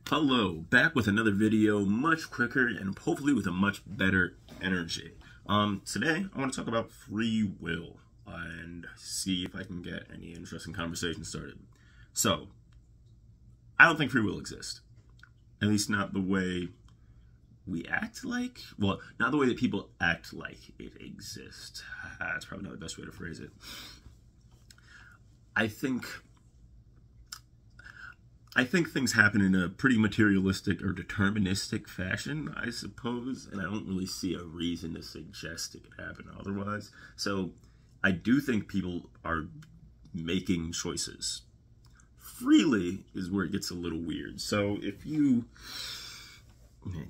Hello, back with another video, much quicker and hopefully with a much better energy. Today I want to talk about free will and see if I can get any interesting conversation started. So, I don't think free will exists. At least not the way we act like. Well, not the way that people act like it exists. That's probably not the best way to phrase it. I think things happen in a pretty materialistic or deterministic fashion, I suppose, and I don't really see a reason to suggest it could happen otherwise. So I do think people are making choices. Freely is where it gets a little weird. So if you,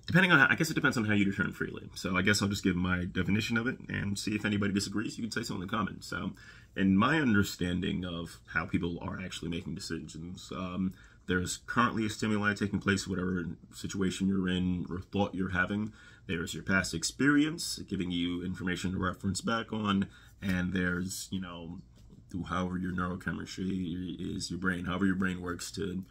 depending on, I guess it depends on how you determine freely. So I guess I'll just give my definition of it and see if anybody disagrees. You can say so in the comments. So in my understanding of how people are actually making decisions, there's currently a stimuli taking place, whatever situation you're in or thought you're having. There's your past experience, giving you information to reference back on, and there's, however your neurochemistry is, your brain, however your brain works to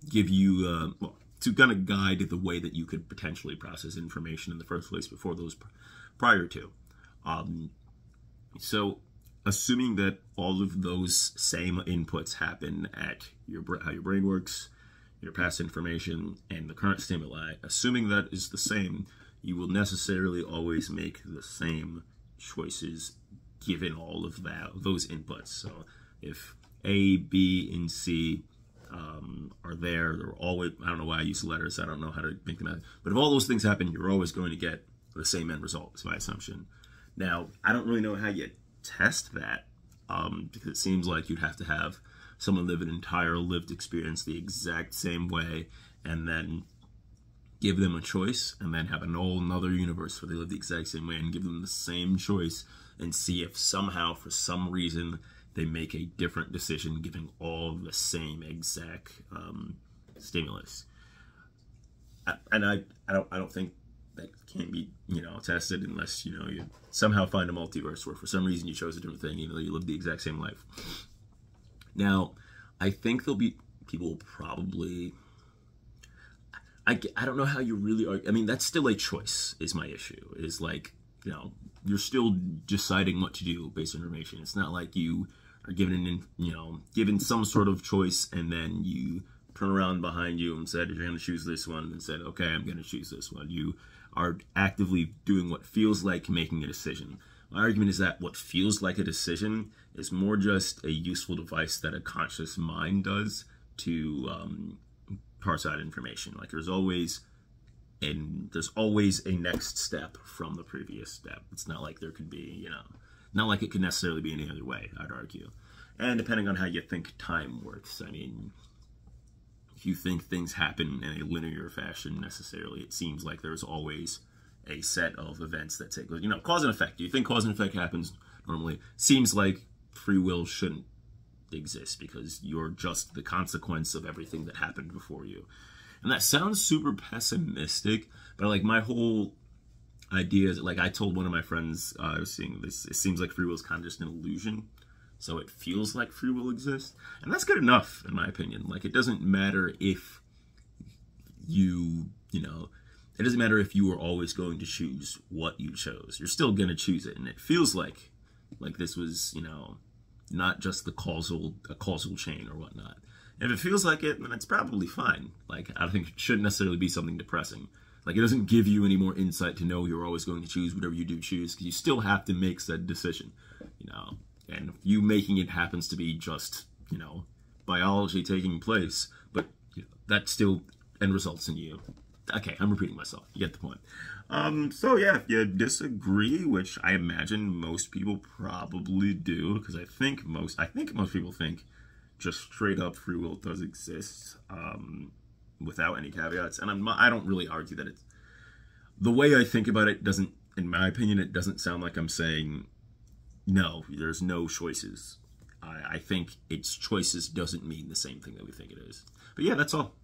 give you, to kind of guide the way that you could potentially process information in the first place before those prior to. So assuming that all of those same inputs happen at how your brain works, your past information, and the current stimuli, assuming that is the same, you will necessarily always make the same choices given all of those inputs. So if A, B, and C are there, they're always, I don't know why I use letters, I don't know how to make them out, but if all those things happen, you're always going to get the same end result, is my assumption. Now, I don't really know how you test that, because it seems like you'd have to have someone live an entire lived experience the exact same way and then give them a choice, and then have an whole another universe where they live the exact same way and give them the same choice and see if somehow, for some reason, they make a different decision giving all the same exact stimulus. And I don't think that can't be, tested unless, you somehow find a multiverse where for some reason you chose a different thing, even though you live the exact same life. Now, I think there'll be people probably, I don't know how you really are. I mean, that's still a choice is my issue. Is like, you're still deciding what to do based on information. It's not like you are given some sort of choice and then you turn around behind you and said, you're going to choose this one, and said, okay, I'm going to choose this one. You are actively doing what feels like making a decision. My argument is that what feels like a decision is more just a useful device that a conscious mind does to parse out information. Like there's always a next step from the previous step. It's not like there could be, not like it could necessarily be any other way, I'd argue. And depending on how you think time works, I mean, if you think things happen in a linear fashion necessarily, it seems like there's always a set of events that take, cause and effect. You think cause and effect happens normally. Seems like free will shouldn't exist because you're just the consequence of everything that happened before you. And that sounds super pessimistic, but like my whole idea is, like I told one of my friends, I was seeing this, it seems like free will is kind of just an illusion. So it feels like free will exists. And that's good enough, in my opinion. Like, it doesn't matter if it doesn't matter if you were always going to choose what you chose. You're still going to choose it. And it feels like this was, not just a causal chain or whatnot. And if it feels like it, then it's probably fine. Like, I don't think it shouldn't necessarily be something depressing. Like, it doesn't give you any more insight to know you're always going to choose whatever you do choose, because you still have to make said decision, And if you making it happens to be just, biology taking place, but that still end results in you. Okay, I'm repeating myself. You get the point. So yeah, if you disagree, which I imagine most people probably do, because I think most people think just straight up free will does exist, without any caveats. And I don't really argue that it's, the way I think about it doesn't, in my opinion, it doesn't sound like I'm saying, no, there's no choices. I think it's choices doesn't mean the same thing that we think it is. But yeah, that's all.